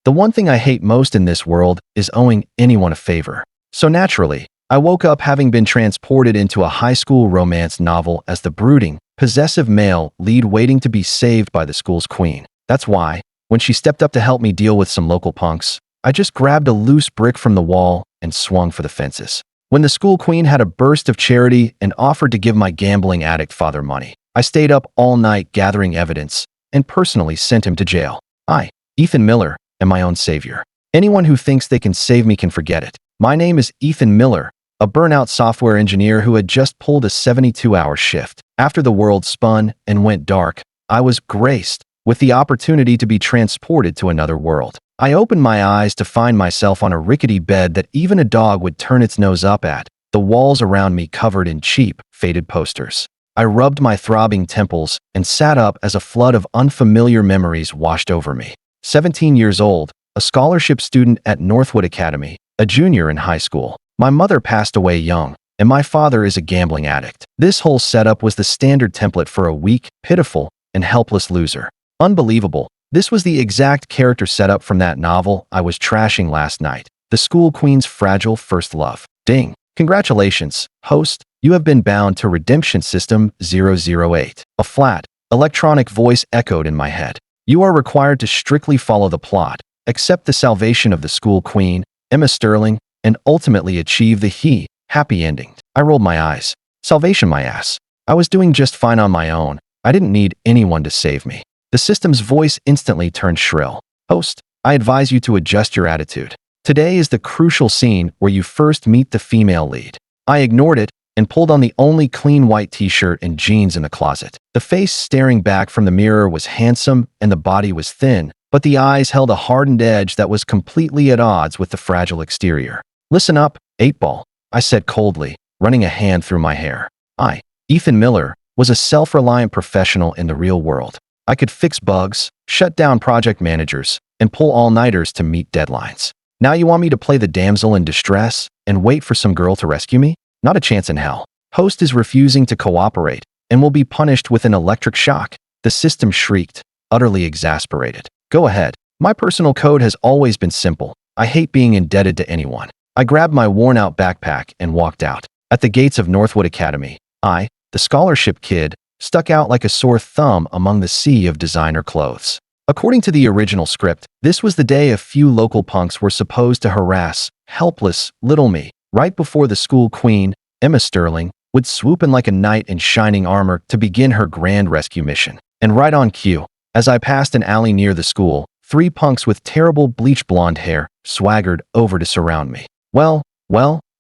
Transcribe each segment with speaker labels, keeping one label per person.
Speaker 1: The one thing I hate most in this world is owing anyone a favor. So naturally, I woke up having been transported into a high school romance novel as the brooding, possessive male lead waiting to be saved by the school's queen. That's why, when she stepped up to help me deal with some local punks, I just grabbed a loose brick from the wall and swung for the fences. When the school queen had a burst of charity and offered to give my gambling addict father money, I stayed up all night gathering evidence and personally sent him to jail. I, Ethan Miller, am my own savior. Anyone who thinks they can save me can forget it. My name is Ethan Miller, a burnout software engineer who had just pulled a 72-hour shift. After the world spun and went dark, I was graced with the opportunity to be transported to another world. I opened my eyes to find myself on a rickety bed that even a dog would turn its nose up at, the walls around me covered in cheap, faded posters. I rubbed my throbbing temples and sat up as a flood of unfamiliar memories washed over me. 17 years old, a scholarship student at Northwood Academy, a junior in high school. My mother passed away young, and my father is a gambling addict. This whole setup was the standard template for a weak, pitiful, and helpless loser. Unbelievable. This was the exact character setup from that novel I was trashing last night. The School Queen's Fragile First Love. Ding. Congratulations, host. You have been bound to Redemption System 008. A flat, electronic voice echoed in my head. You are required to strictly follow the plot, accept the salvation of the School Queen, Emma Sterling, and ultimately achieve the happy ending. I rolled my eyes. Salvation my ass. I was doing just fine on my own. I didn't need anyone to save me. The system's voice instantly turned shrill. Host, I advise you to adjust your attitude. Today is the crucial scene where you first meet the female lead. I ignored it and pulled on the only clean white t-shirt and jeans in the closet. The face staring back from the mirror was handsome and the body was thin, but the eyes held a hardened edge that was completely at odds with the fragile exterior. Listen up, 8-ball, I said coldly, running a hand through my hair. I, Ethan Miller, was a self-reliant professional in the real world. I could fix bugs, shut down project managers, and pull all-nighters to meet deadlines. Now you want me to play the damsel in distress and wait for some girl to rescue me? Not a chance in hell. Host is refusing to cooperate and will be punished with an electric shock. The system shrieked, utterly exasperated. Go ahead. My personal code has always been simple. I hate being indebted to anyone. I grabbed my worn-out backpack and walked out. At the gates of Northwood Academy, I, the scholarship kid, stuck out like a sore thumb among the sea of designer clothes. According to the original script, this was the day a few local punks were supposed to harass helpless little me. Right before the school queen, Emma Sterling, would swoop in like a knight in shining armor to begin her grand rescue mission. And right on cue, as I passed an alley near the school, 3 punks with terrible bleach blonde hair swaggered over to surround me. Well,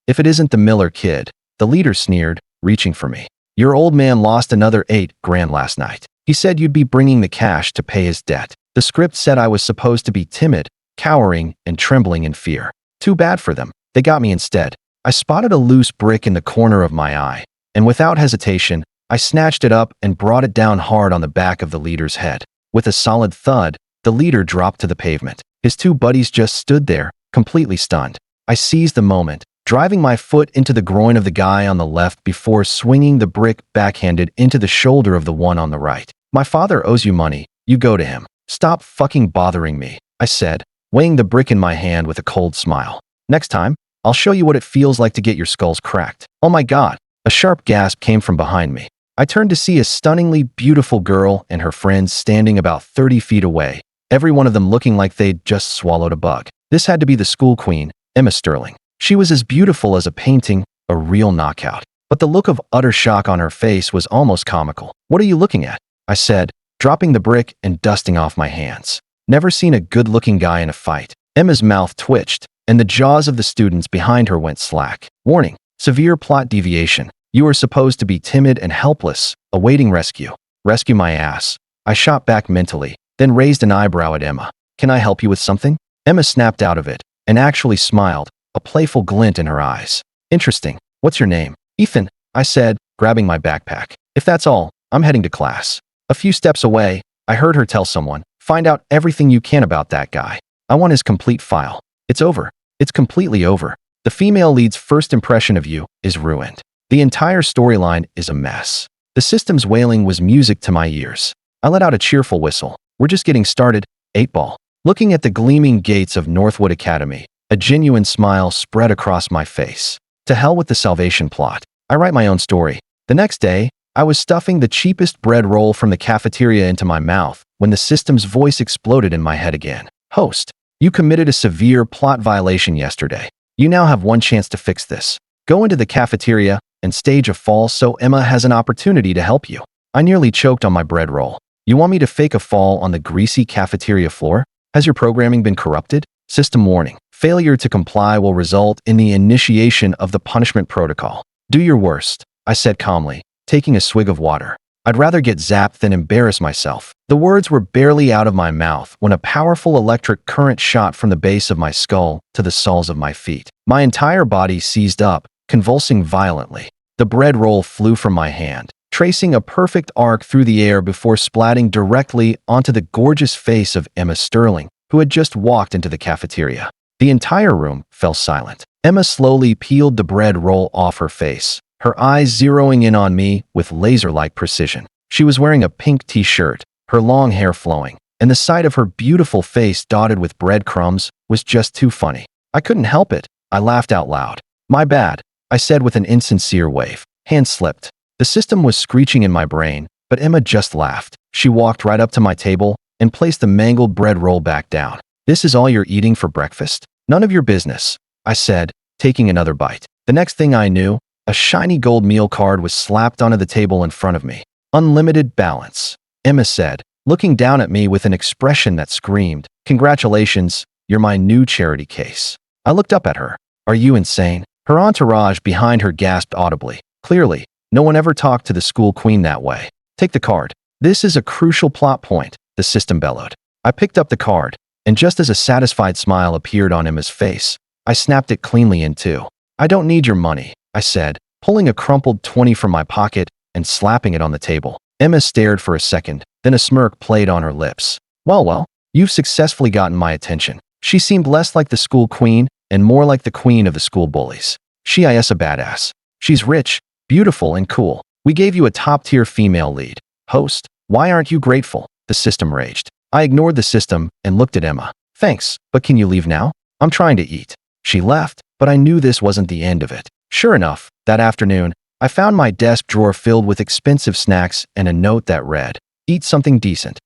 Speaker 1: if it isn't the Miller kid, the leader sneered, reaching for me. Your old man lost another $8,000 last night. He said you'd be bringing the cash to pay his debt. The script said I was supposed to be timid, cowering, and trembling in fear. Too bad for them. They got me instead. I spotted a loose brick in the corner of my eye, and without hesitation, I snatched it up and brought it down hard on the back of the leader's head. With a solid thud, the leader dropped to the pavement. His 2 buddies just stood there, completely stunned. I seized the moment, driving my foot into the groin of the guy on the left before swinging the brick backhanded into the shoulder of the one on the right. My father owes you money. You go to him. Stop fucking bothering me, I said, weighing the brick in my hand with a cold smile. Next time, I'll show you what it feels like to get your skulls cracked. Oh my God, a sharp gasp came from behind me. I turned to see a stunningly beautiful girl and her friends standing about 30 feet away, every one of them looking like they'd just swallowed a bug. This had to be the school queen, Emma Sterling. She was as beautiful as a painting, a real knockout. But the look of utter shock on her face was almost comical. What are you looking at? I said, dropping the brick and dusting off my hands. Never seen a good-looking guy in a fight. Emma's mouth twitched, and the jaws of the students behind her went slack. Warning, severe plot deviation. You are supposed to be timid and helpless, awaiting rescue. Rescue my ass. I shot back mentally, then raised an eyebrow at Emma. Can I help you with something? Emma snapped out of it, and actually smiled, a playful glint in her eyes. Interesting. What's your name? Ethan, I said, grabbing my backpack. If that's all, I'm heading to class. A few steps away, I heard her tell someone, find out everything you can about that guy. I want his complete file. It's over. It's completely over. The female lead's first impression of you is ruined. The entire storyline is a mess. The system's wailing was music to my ears. I let out a cheerful whistle. We're just getting started, 8-ball. Looking at the gleaming gates of Northwood Academy, a genuine smile spread across my face. To hell with the salvation plot. I write my own story. The next day, I was stuffing the cheapest bread roll from the cafeteria into my mouth when the system's voice exploded in my head again. Host, you committed a severe plot violation yesterday. You now have one chance to fix this. Go into the cafeteria and stage a fall so Emma has an opportunity to help you. I nearly choked on my bread roll. You want me to fake a fall on the greasy cafeteria floor? Has your programming been corrupted? System warning. Failure to comply will result in the initiation of the punishment protocol. Do your worst, I said calmly, taking a swig of water. I'd rather get zapped than embarrass myself. The words were barely out of my mouth when a powerful electric current shot from the base of my skull to the soles of my feet. My entire body seized up, convulsing violently. The bread roll flew from my hand, tracing a perfect arc through the air before splatting directly onto the gorgeous face of Emma Sterling, who had just walked into the cafeteria. The entire room fell silent. Emma slowly peeled the bread roll off her face, her eyes zeroing in on me with laser-like precision. She was wearing a pink t-shirt, her long hair flowing, and the sight of her beautiful face dotted with breadcrumbs was just too funny. I couldn't help it. I laughed out loud. My bad, I said with an insincere wave. Hand slipped. The system was screeching in my brain, but Emma just laughed. She walked right up to my table and placed the mangled bread roll back down. This is all you're eating for breakfast? None of your business, I said, taking another bite. The next thing I knew, a shiny gold meal card was slapped onto the table in front of me. Unlimited balance, Emma said, looking down at me with an expression that screamed, "Congratulations, you're my new charity case." I looked up at her. Are you insane? Her entourage behind her gasped audibly. Clearly, no one ever talked to the school queen that way. Take the card. This is a crucial plot point, the system bellowed. I picked up the card, and just as a satisfied smile appeared on Emma's face, I snapped it cleanly in two. I don't need your money, I said, pulling a crumpled 20 from my pocket and slapping it on the table. Emma stared for a second, then a smirk played on her lips. Well, you've successfully gotten my attention. She seemed less like the school queen and more like the queen of the school bullies. She is a badass. She's rich, beautiful, and cool. We gave you a top-tier female lead. Host, why aren't you grateful? The system raged. I ignored the system and looked at Emma. Thanks, but can you leave now? I'm trying to eat. She left, but I knew this wasn't the end of it. Sure enough, that afternoon, I found my desk drawer filled with expensive snacks and a note that read, "Eat something decent.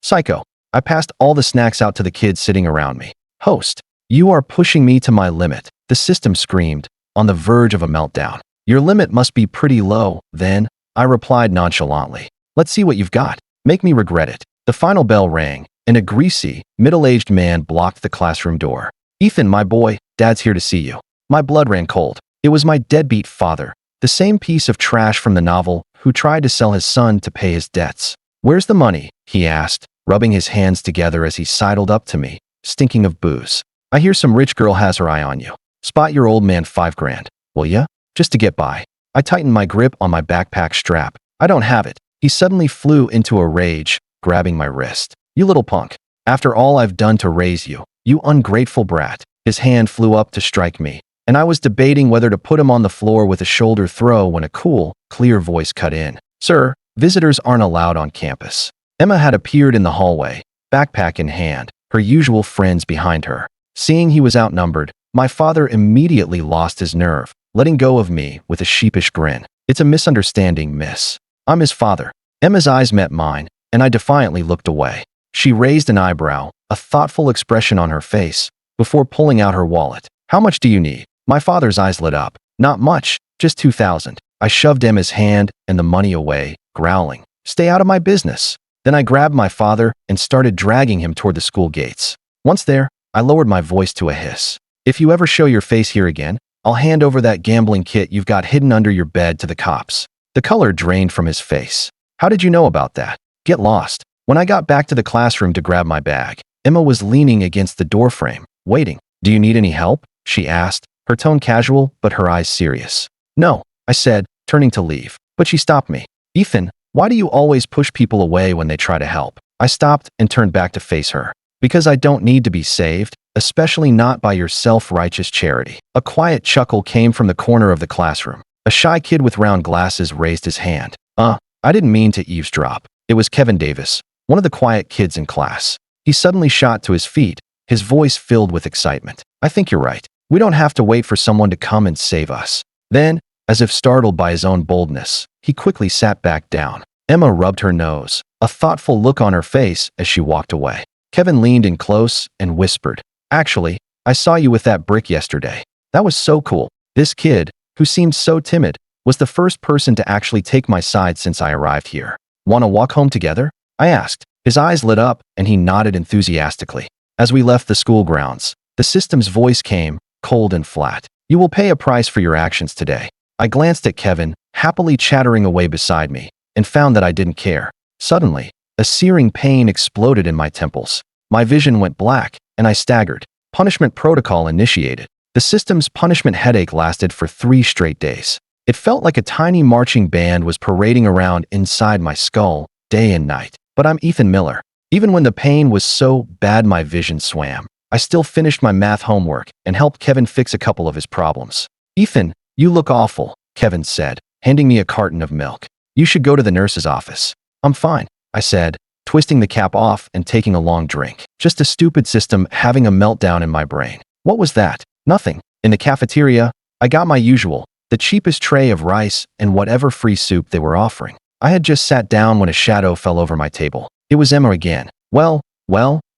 Speaker 1: Psycho." I passed all the snacks out to the kids sitting around me. Host, you are pushing me to my limit, the system screamed, on the verge of a meltdown. Your limit must be pretty low, then, I replied nonchalantly. Let's see what you've got. Make me regret it. The final bell rang, and a greasy, middle-aged man blocked the classroom door. Ethan, my boy, Dad's here to see you. My blood ran cold. It was my deadbeat father, the same piece of trash from the novel who tried to sell his son to pay his debts. Where's the money? He asked, rubbing his hands together as he sidled up to me, stinking of booze. I hear some rich girl has her eye on you. Spot your old man $5,000, will ya? Just to get by. I tightened my grip on my backpack strap. I don't have it. He suddenly flew into a rage, grabbing my wrist. You little punk. After all I've done to raise you, you ungrateful brat. His hand flew up to strike me, and I was debating whether to put him on the floor with a shoulder throw when a cool, clear voice cut in. Sir, visitors aren't allowed on campus. Emma had appeared in the hallway, backpack in hand, her usual friends behind her. Seeing he was outnumbered, my father immediately lost his nerve, letting go of me with a sheepish grin. It's a misunderstanding, miss. I'm his father. Emma's eyes met mine, and I defiantly looked away. She raised an eyebrow, a thoughtful expression on her face, before pulling out her wallet. How much do you need? My father's eyes lit up. Not much, just 2,000. I shoved Emma's hand and the money away, growling. Stay out of my business. Then I grabbed my father and started dragging him toward the school gates. Once there, I lowered my voice to a hiss. If you ever show your face here again, I'll hand over that gambling kit you've got hidden under your bed to the cops. The color drained from his face. How did you know about that? Get lost. When I got back to the classroom to grab my bag, Emma was leaning against the doorframe, waiting. Do you need any help? She asked, her tone casual but her eyes serious. No, I said, turning to leave. But she stopped me. Ethan, why do you always push people away when they try to help? I stopped and turned back to face her. Because I don't need to be saved, especially not by your self-righteous charity. A quiet chuckle came from the corner of the classroom. A shy kid with round glasses raised his hand. I didn't mean to eavesdrop. It was Kevin Davis, one of the quiet kids in class. He suddenly shot to his feet, his voice filled with excitement. I think you're right. We don't have to wait for someone to come and save us. Then, as if startled by his own boldness, he quickly sat back down. Emma rubbed her nose, a thoughtful look on her face as she walked away. Kevin leaned in close and whispered, "Actually, I saw you with that brick yesterday. That was so cool." This kid, who seemed so timid, was the first person to actually take my side since I arrived here. "Want to walk home together?" I asked. His eyes lit up and he nodded enthusiastically. As we left the school grounds, the system's voice came, cold and flat. "You will pay a price for your actions today." I glanced at Kevin, happily chattering away beside me, and found that I didn't care. Suddenly, a searing pain exploded in my temples. My vision went black, and I staggered. Punishment protocol initiated. The system's punishment headache lasted for 3 straight days. It felt like a tiny marching band was parading around inside my skull, day and night. But I'm Ethan Miller. Even when the pain was so bad my vision swam, I still finished my math homework and helped Kevin fix a couple of his problems. "Ethan, you look awful," Kevin said, handing me a carton of milk. "You should go to the nurse's office." "I'm fine," I said, twisting the cap off and taking a long drink. Just a stupid system having a meltdown in my brain. What was that? Nothing. In the cafeteria, I got my usual, the cheapest tray of rice and whatever free soup they were offering. I had just sat down when a shadow fell over my table. It was Emma again. Well,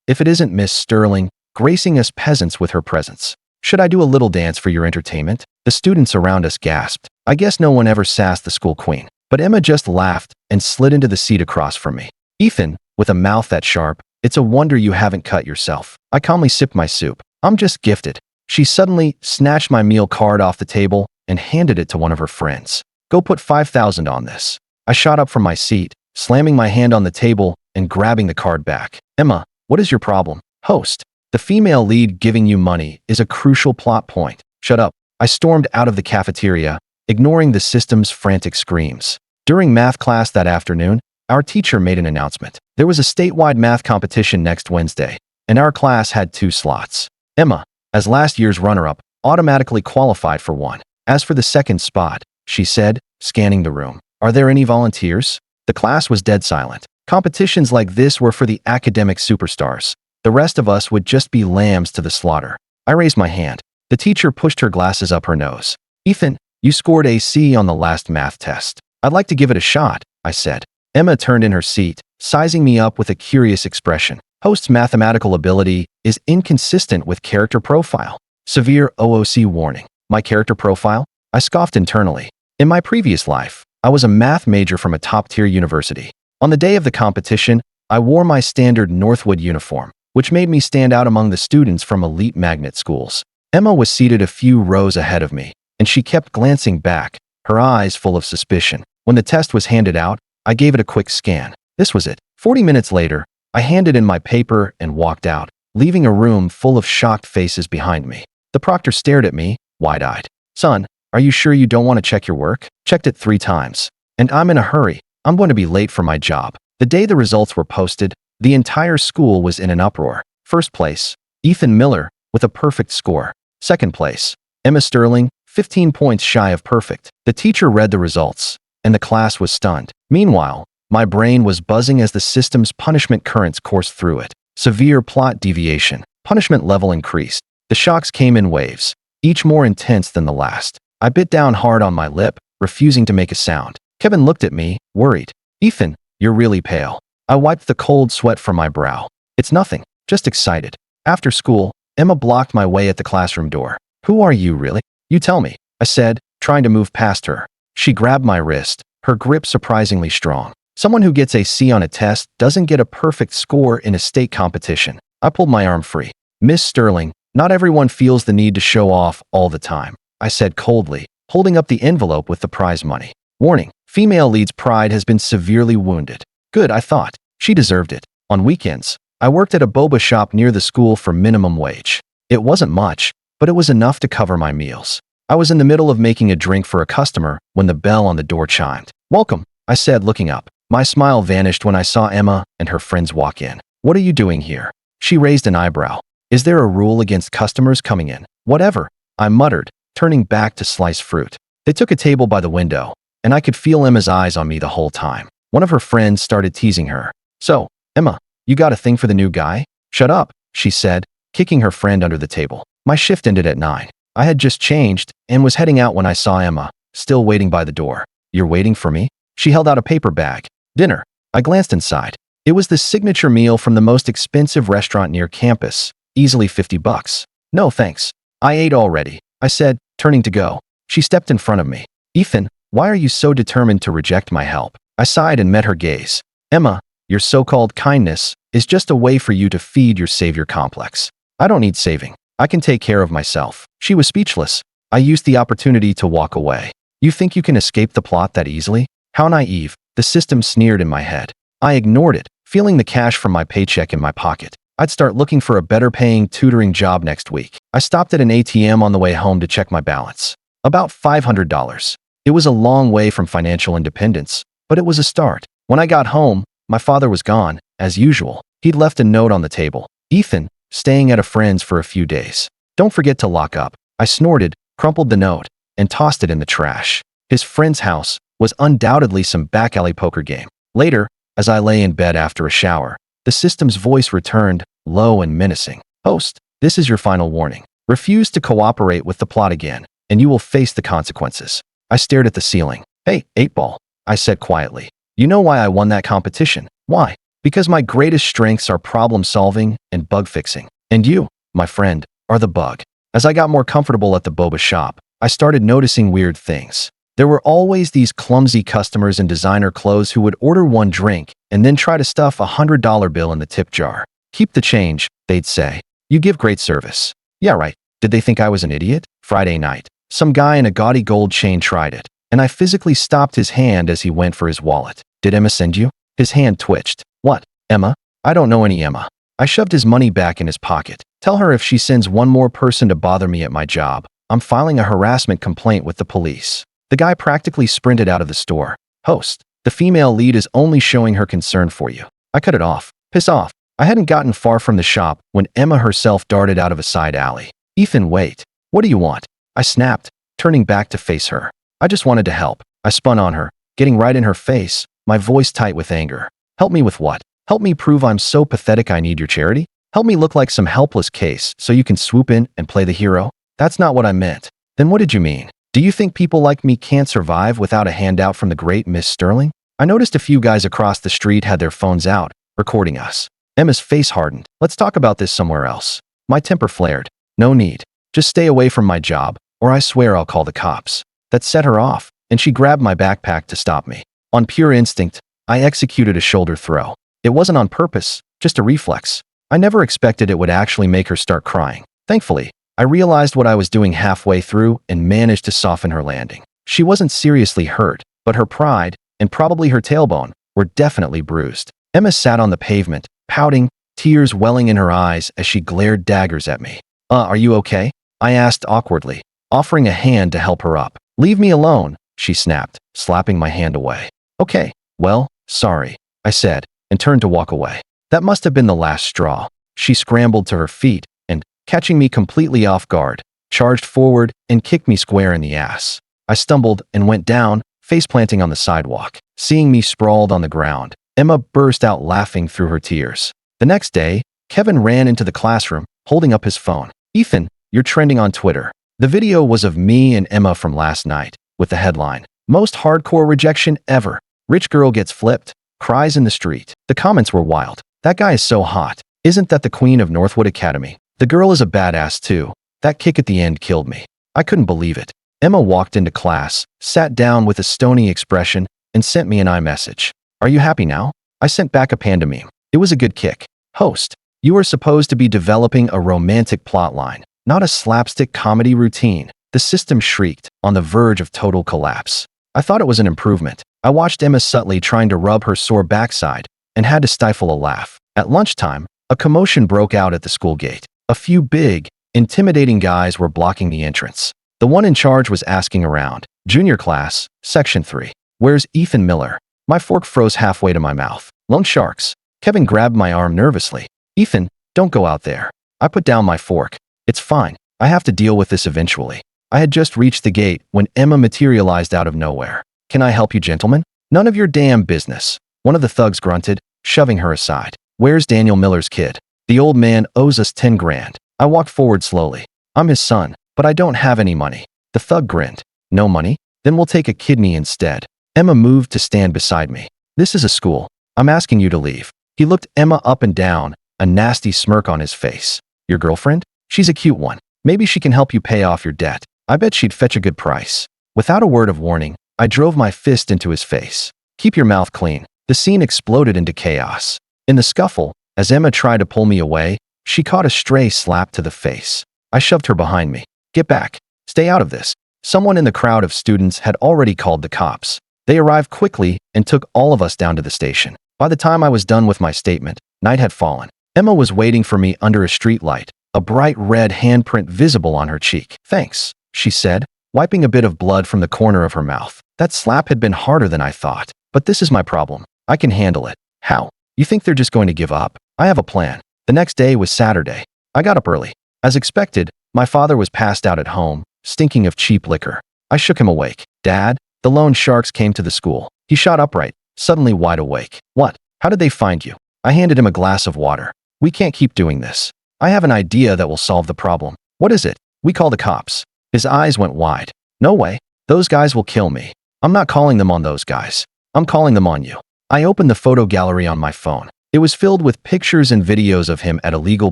Speaker 1: if it isn't Miss Sterling, gracing us peasants with her presence. "Should I do a little dance for your entertainment?" The students around us gasped. I guess no one ever sassed the school queen. But Emma just laughed and slid into the seat across from me. "Ethan, with a mouth that sharp, it's a wonder you haven't cut yourself." I calmly sipped my soup. "I'm just gifted." She suddenly snatched my meal card off the table and handed it to one of her friends. "Go put 5,000 on this." I shot up from my seat, slamming my hand on the table and grabbing the card back. "Emma, what is your problem?" "Host, the female lead giving you money is a crucial plot point." "Shut up." I stormed out of the cafeteria, ignoring the system's frantic screams. During math class that afternoon, our teacher made an announcement. There was a statewide math competition next Wednesday, and our class had 2 slots. Emma, as last year's runner-up, automatically qualified for one. As for the second spot, she said, scanning the room, "Are there any volunteers?" The class was dead silent. Competitions like this were for the academic superstars. The rest of us would just be lambs to the slaughter. I raised my hand. The teacher pushed her glasses up her nose. "Ethan, you scored a C on the last math test. I'd like to give it a shot," I said. Emma turned in her seat, sizing me up with a curious expression. "Host's mathematical ability is inconsistent with character profile. Severe OOC warning." My character profile? I scoffed internally. In my previous life, I was a math major from a top-tier university. On the day of the competition, I wore my standard Northwood uniform, which made me stand out among the students from elite magnet schools. Emma was seated a few rows ahead of me, and she kept glancing back, her eyes full of suspicion. When the test was handed out, I gave it a quick scan. This was it. 40 minutes later, I handed in my paper and walked out, leaving a room full of shocked faces behind me. The proctor stared at me, wide-eyed. "Son, are you sure you don't want to check your work?" "Checked it 3 times. And I'm in a hurry. I'm going to be late for my job." The day the results were posted, the entire school was in an uproar. First place, Ethan Miller, with a perfect score. Second place, Emma Sterling, 15 points shy of perfect. The teacher read the results, and the class was stunned. Meanwhile, my brain was buzzing as the system's punishment currents coursed through it. Severe plot deviation. Punishment level increased. The shocks came in waves, each more intense than the last. I bit down hard on my lip, refusing to make a sound. Kevin looked at me, worried. "Ethan, you're really pale." I wiped the cold sweat from my brow. "It's nothing, just excited." After school, Emma blocked my way at the classroom door. "Who are you, really?" "You tell me," I said, trying to move past her. She grabbed my wrist, her grip surprisingly strong. "Someone who gets a C on a test doesn't get a perfect score in a state competition." I pulled my arm free. "Miss Sterling, not everyone feels the need to show off all the time," I said coldly, holding up the envelope with the prize money. "Warning, female lead's pride has been severely wounded." Good, I thought. She deserved it. On weekends, I worked at a boba shop near the school for minimum wage. It wasn't much, but it was enough to cover my meals. I was in the middle of making a drink for a customer when the bell on the door chimed. "Welcome," I said, looking up. My smile vanished when I saw Emma and her friends walk in. "What are you doing here?" She raised an eyebrow. "Is there a rule against customers coming in?" "Whatever," I muttered, turning back to slice fruit. They took a table by the window, and I could feel Emma's eyes on me the whole time. One of her friends started teasing her. "So, Emma, you got a thing for the new guy?" Shut up, she said, kicking her friend under the table. My shift ended at 9. I had just changed and was heading out when I saw Emma, still waiting by the door. You're waiting for me? She held out a paper bag. Dinner. I glanced inside. It was the signature meal from the most expensive restaurant near campus, easily $50. No thanks. I ate already, I said, turning to go. She stepped in front of me. Ethan, why are you so determined to reject my help? I sighed and met her gaze. Emma, your so-called kindness is just a way for you to feed your savior complex. I don't need saving. I can take care of myself. She was speechless. I used the opportunity to walk away. You think you can escape the plot that easily? How naive. The system sneered in my head. I ignored it, feeling the cash from my paycheck in my pocket. I'd start looking for a better-paying tutoring job next week. I stopped at an ATM on the way home to check my balance. About $500. It was a long way from financial independence, but it was a start. When I got home, my father was gone, as usual. He'd left a note on the table. Ethan, staying at a friend's for a few days. Don't forget to lock up. I snorted, crumpled the note, and tossed it in the trash. His friend's house was undoubtedly some back-alley poker game. Later, as I lay in bed after a shower, the system's voice returned, low and menacing. Host, this is your final warning. Refuse to cooperate with the plot again, and you will face the consequences. I stared at the ceiling. Hey, 8-ball, I said quietly. You know why I won that competition? Why? Because my greatest strengths are problem-solving and bug-fixing. And you, my friend, are the bug. As I got more comfortable at the boba shop, I started noticing weird things. There were always these clumsy customers in designer clothes who would order one drink and then try to stuff a $100 bill in the tip jar. Keep the change, they'd say. You give great service. Yeah, right. Did they think I was an idiot? Friday night. Some guy in a gaudy gold chain tried it, and I physically stopped his hand as he went for his wallet. Did Emma send you? His hand twitched. What? Emma? I don't know any Emma. I shoved his money back in his pocket. Tell her if she sends one more person to bother me at my job, I'm filing a harassment complaint with the police. The guy practically sprinted out of the store. Host, the female lead is only showing her concern for you. I cut it off. Piss off. I hadn't gotten far from the shop when Emma herself darted out of a side alley. Ethan, wait. What do you want? I snapped, turning back to face her. I just wanted to help. I spun on her, getting right in her face, my voice tight with anger. Help me with what? Help me prove I'm so pathetic I need your charity? Help me look like some helpless case so you can swoop in and play the hero? That's not what I meant. Then what did you mean? Do you think people like me can't survive without a handout from the great Miss Sterling? I noticed a few guys across the street had their phones out, recording us. Emma's face hardened. Let's talk about this somewhere else. My temper flared. No need. Just stay away from my job, or I swear I'll call the cops. That set her off, and she grabbed my backpack to stop me. On pure instinct, I executed a shoulder throw. It wasn't on purpose, just a reflex. I never expected it would actually make her start crying. Thankfully, I realized what I was doing halfway through and managed to soften her landing. She wasn't seriously hurt, but her pride, and probably her tailbone, were definitely bruised. Emma sat on the pavement, pouting, tears welling in her eyes as she glared daggers at me. Are you okay? I asked awkwardly, offering a hand to help her up. Leave me alone, she snapped, slapping my hand away. Okay, well, sorry, I said, and turned to walk away. That must have been the last straw. She scrambled to her feet and, catching me completely off guard, charged forward and kicked me square in the ass. I stumbled and went down, face planting on the sidewalk. Seeing me sprawled on the ground, Emma burst out laughing through her tears. The next day, Kevin ran into the classroom, holding up his phone. Ethan, you're trending on Twitter. The video was of me and Emma from last night, with the headline, Most hardcore rejection ever. Rich girl gets flipped, cries in the street. The comments were wild. That guy is so hot. Isn't that the queen of Northwood Academy? The girl is a badass too. That kick at the end killed me. I couldn't believe it. Emma walked into class, sat down with a stony expression, and sent me an iMessage. Are you happy now? I sent back a panda meme. It was a good kick. Host, you are supposed to be developing a romantic plotline, not a slapstick comedy routine. The system shrieked, on the verge of total collapse. I thought it was an improvement. I watched Emma subtly trying to rub her sore backside and had to stifle a laugh. At lunchtime, a commotion broke out at the school gate. A few big, intimidating guys were blocking the entrance. The one in charge was asking around. Junior class, section 3. Where's Ethan Miller? My fork froze halfway to my mouth. Loan sharks. Kevin grabbed my arm nervously. Ethan, don't go out there. I put down my fork. It's fine. I have to deal with this eventually. I had just reached the gate when Emma materialized out of nowhere. Can I help you, gentlemen? None of your damn business. One of the thugs grunted, shoving her aside. Where's Daniel Miller's kid? The old man owes us 10 grand. I walked forward slowly. I'm his son, but I don't have any money. The thug grinned. No money? Then we'll take a kidney instead. Emma moved to stand beside me. This is a school. I'm asking you to leave. He looked Emma up and down, a nasty smirk on his face. Your girlfriend? She's a cute one. Maybe she can help you pay off your debt. I bet she'd fetch a good price. Without a word of warning, I drove my fist into his face. Keep your mouth clean. The scene exploded into chaos. In the scuffle, as Emma tried to pull me away, she caught a stray slap to the face. I shoved her behind me. Get back. Stay out of this. Someone in the crowd of students had already called the cops. They arrived quickly and took all of us down to the station. By the time I was done with my statement, night had fallen. Emma was waiting for me under a streetlight, a bright red handprint visible on her cheek. Thanks, she said, wiping a bit of blood from the corner of her mouth. That slap had been harder than I thought. But this is my problem. I can handle it. How? You think they're just going to give up? I have a plan. The next day was Saturday. I got up early. As expected, my father was passed out at home, stinking of cheap liquor. I shook him awake. Dad, the loan sharks came to the school. He shot upright, suddenly wide awake. What? How did they find you? I handed him a glass of water. We can't keep doing this. I have an idea that will solve the problem. What is it? We call the cops. His eyes went wide. No way. Those guys will kill me. I'm not calling them on those guys. I'm calling them on you. I opened the photo gallery on my phone. It was filled with pictures and videos of him at illegal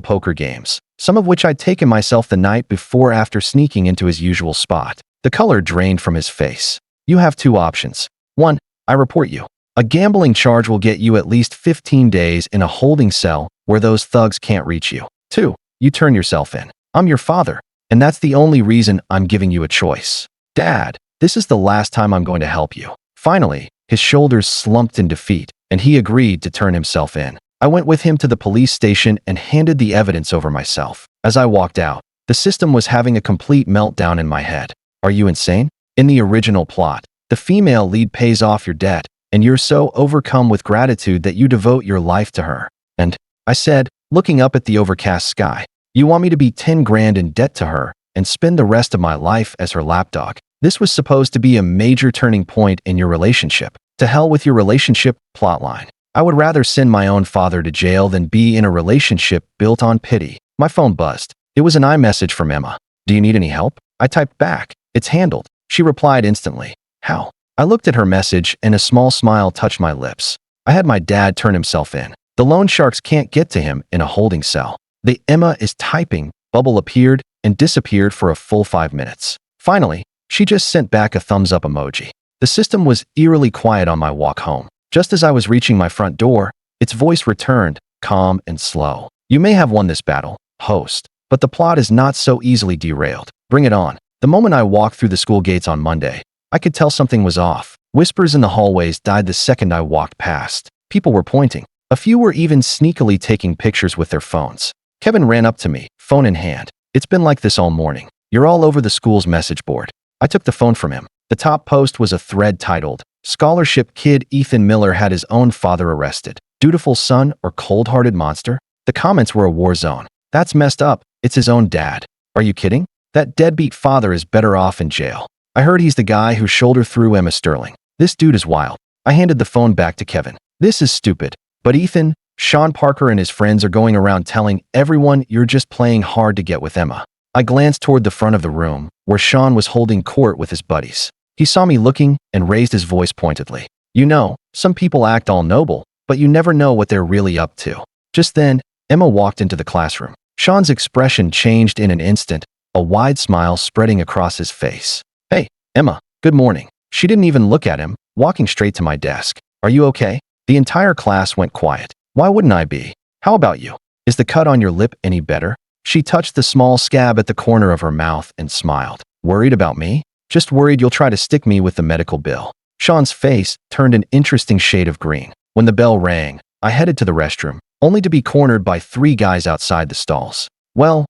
Speaker 1: poker games, some of which I'd taken myself the night before after sneaking into his usual spot. The color drained from his face. You have two options. 1. I report you. A gambling charge will get you at least 15 days in a holding cell where those thugs can't reach you. 2. You turn yourself in. I'm your father, and that's the only reason I'm giving you a choice. Dad, this is the last time I'm going to help you. Finally, his shoulders slumped in defeat, and he agreed to turn himself in. I went with him to the police station and handed the evidence over myself. As I walked out, the system was having a complete meltdown in my head. Are you insane? In the original plot, the female lead pays off your debt, and you're so overcome with gratitude that you devote your life to her. And, I said, looking up at the overcast sky, you want me to be 10 grand in debt to her and spend the rest of my life as her lapdog? This was supposed to be a major turning point in your relationship. To hell with your relationship plotline. I would rather send my own father to jail than be in a relationship built on pity. My phone buzzed. It was an iMessage from Emma. Do you need any help? I typed back. It's handled. She replied instantly. How? I looked at her message and a small smile touched my lips. I had my dad turn himself in. The loan sharks can't get to him in a holding cell. The Emma is typing. Bubble appeared and disappeared for a full 5 minutes. Finally, she just sent back a thumbs up emoji. The system was eerily quiet on my walk home. Just as I was reaching my front door, its voice returned, calm and slow. You may have won this battle, host, but the plot is not so easily derailed. Bring it on. The moment I walked through the school gates on Monday, I could tell something was off. Whispers in the hallways died the second I walked past. People were pointing. A few were even sneakily taking pictures with their phones. Kevin ran up to me, phone in hand. It's been like this all morning. You're all over the school's message board. I took the phone from him. The top post was a thread titled, Scholarship Kid Ethan Miller had his own father arrested. Dutiful son or cold-hearted monster? The comments were a war zone. That's messed up. It's his own dad. Are you kidding? That deadbeat father is better off in jail. I heard he's the guy who shouldered through Emma Sterling. This dude is wild. I handed the phone back to Kevin. This is stupid. But Ethan, Sean Parker and his friends are going around telling everyone you're just playing hard to get with Emma. I glanced toward the front of the room, where Sean was holding court with his buddies. He saw me looking and raised his voice pointedly. You know, some people act all noble, but you never know what they're really up to. Just then, Emma walked into the classroom. Sean's expression changed in an instant, a wide smile spreading across his face. Hey, Emma, good morning. She didn't even look at him, walking straight to my desk. Are you okay? The entire class went quiet. Why wouldn't I be? How about you? Is the cut on your lip any better? She touched the small scab at the corner of her mouth and smiled. Worried about me? Just worried you'll try to stick me with the medical bill. Sean's face turned an interesting shade of green. When the bell rang, I headed to the restroom, only to be cornered by 3 guys outside the stalls. Well,